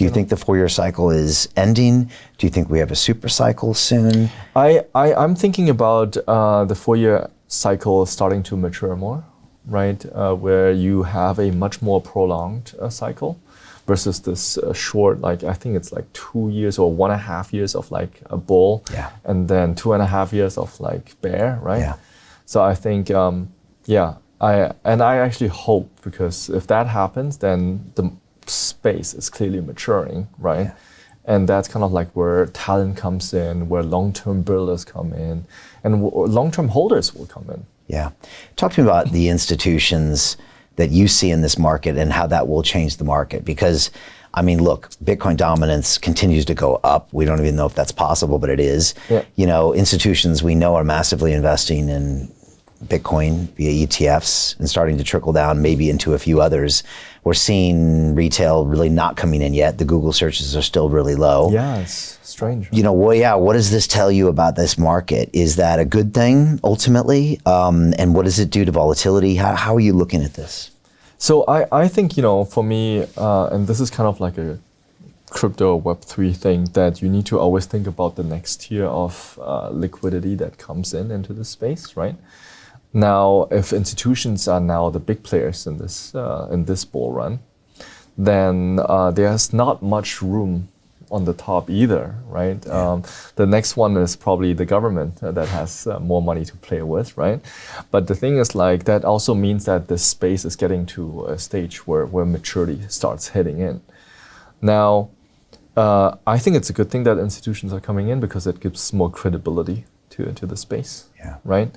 Do you think the 4-year cycle is ending? Do you think we have a super cycle soon? I'm thinking about the 4-year cycle starting to mature more, right? Where you have a much more prolonged cycle versus this short, like I think it's like 2 years or 1.5 years of like a bull, and then 2.5 years of like bear, right? Yeah. So I think, I actually hope, because if that happens, then the space is clearly maturing, right? Yeah. And that's kind of like where talent comes in, where long-term builders come in, and long-term holders will come in. Yeah. Talk to me about the institutions that you see in this market and how that will change the market. Because, I mean, look, Bitcoin dominance continues to go up. We don't even know if that's possible, but it is. Yeah. You know, institutions we know are massively investing in Bitcoin via ETFs and starting to trickle down maybe into a few others. We're seeing retail really not coming in yet. The Google searches are still really low. Yeah, it's strange. You know, well, yeah, what does this tell you about this market? Is that a good thing ultimately? And what does it do to volatility? How are you looking at this? So I think, you know, for me, and this is kind of like a crypto Web3 thing, that you need to always think about the next tier of liquidity that comes into the space, right? Now, if institutions are now the big players in this bull run, then there's not much room on the top either, right? Yeah. The next one is probably the government that has more money to play with, right? But the thing is, like, that also means that this space is getting to a stage where maturity starts hitting in. Now, I think it's a good thing that institutions are coming in, because it gives more credibility to the space, right?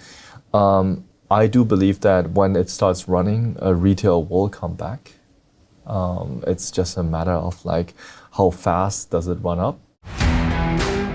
I do believe that when it starts running, retail will come back. It's just a matter of like, how fast does it run up?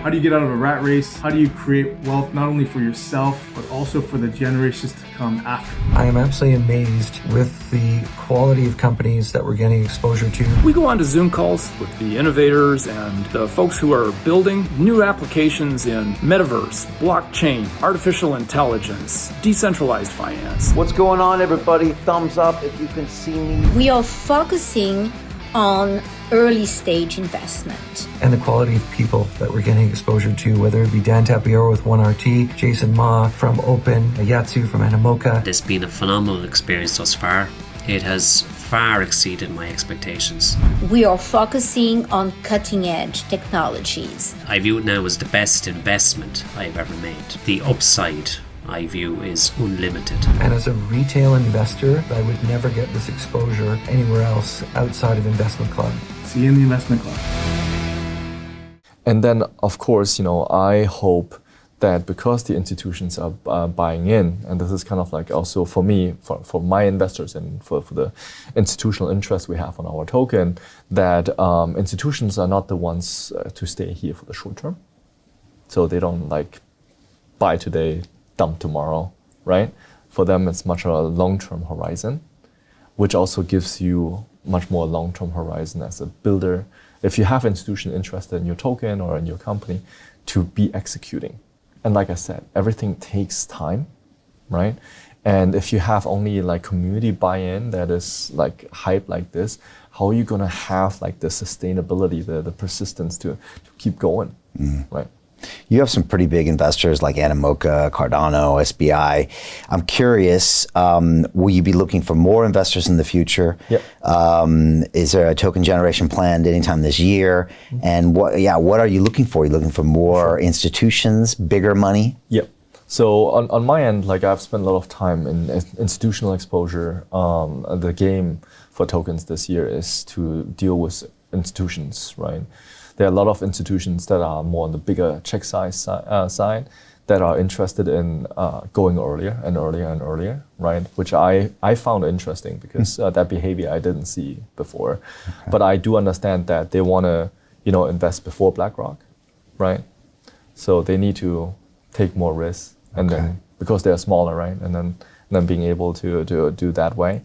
How do you get out of a rat race? How do you create wealth not only for yourself, but also for the generations to come after? I am absolutely amazed with the quality of companies that we're getting exposure to. We go on to Zoom calls with the innovators and the folks who are building new applications in metaverse, blockchain, artificial intelligence, decentralized finance. What's going on, everybody? Thumbs up if you can see me. We are focusing on early stage investment. And the quality of people that we're getting exposure to, whether it be Dan Tapiero with 1RT, Jason Ma from Open, Yatsu from Animoca. It's been a phenomenal experience thus far. It has far exceeded my expectations. We are focusing on cutting edge technologies. I view it now as the best investment I've ever made. The upside, I view, is unlimited. And as a retail investor, I would never get this exposure anywhere else outside of Investment Club. See you in the Investment Club. And then, of course, you know, I hope that because the institutions are buying in, and this is kind of like also for me, for my investors and for the institutional interest we have on our token, that institutions are not the ones to stay here for the short term. So they don't like buy today, dump tomorrow, right? For them, it's much a long-term horizon, which also gives you much more long-term horizon as a builder. If you have institution interested in your token or in your company, to be executing. And like I said, everything takes time, right? And if you have only like community buy-in that is like hype like this, how are you gonna have like the sustainability, the persistence to keep going, right? You have some pretty big investors like Animoca, Cardano, SBI. I'm curious, will you be looking for more investors in the future? Yep. Is there a token generation planned anytime this year? And what are you looking for? Are you looking for more institutions, bigger money? Yep. So on my end, like I've spent a lot of time in institutional exposure. The game for tokens this year is to deal with institutions, right? There are a lot of institutions that are more on the bigger check size side that are interested in going earlier and earlier and earlier, right? Which I found interesting because that behavior I didn't see before. Okay. But I do understand that they want to, you know, invest before BlackRock, right? So they need to take more risks, and then because they're smaller, right? And then being able to do that way.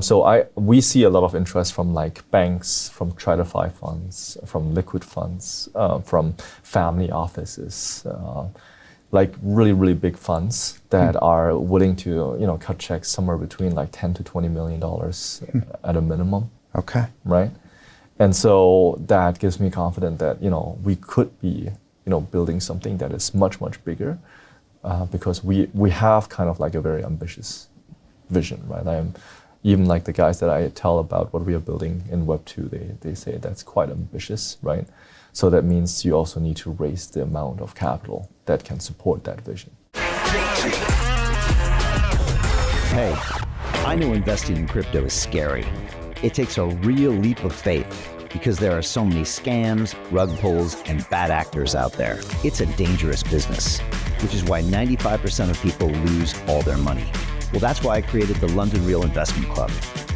So we see a lot of interest from like banks, from TradFi funds, from liquid funds, from family offices, like really, really big funds that are willing to, you know, cut checks somewhere between like $10 to $20 million at a minimum. Okay. Right. And so that gives me confidence that, we could be, building something that is much, much bigger, because we have kind of like a very ambitious vision, right? Even like the guys that I tell about what we are building in Web 2, they say that's quite ambitious, right? So that means you also need to raise the amount of capital that can support that vision. Hey, I know investing in crypto is scary. It takes a real leap of faith because there are so many scams, rug pulls, and bad actors out there. It's a dangerous business, which is why 95% of people lose all their money. Well, that's why I created the London Real Investment Club,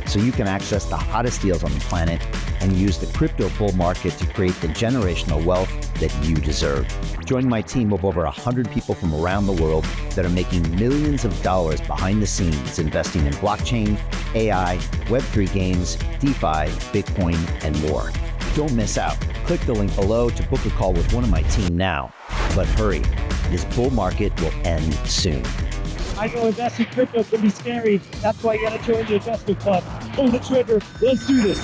so you can access the hottest deals on the planet and use the crypto bull market to create the generational wealth that you deserve. Join my team of over 100 people from around the world that are making millions of dollars behind the scenes investing in blockchain, AI, Web3 games, DeFi, Bitcoin, and more. Don't miss out. Click the link below to book a call with one of my team now. But hurry, this bull market will end soon. I know investing in crypto can be scary. That's why you gotta join the investment club. Pull the trigger. Let's do this.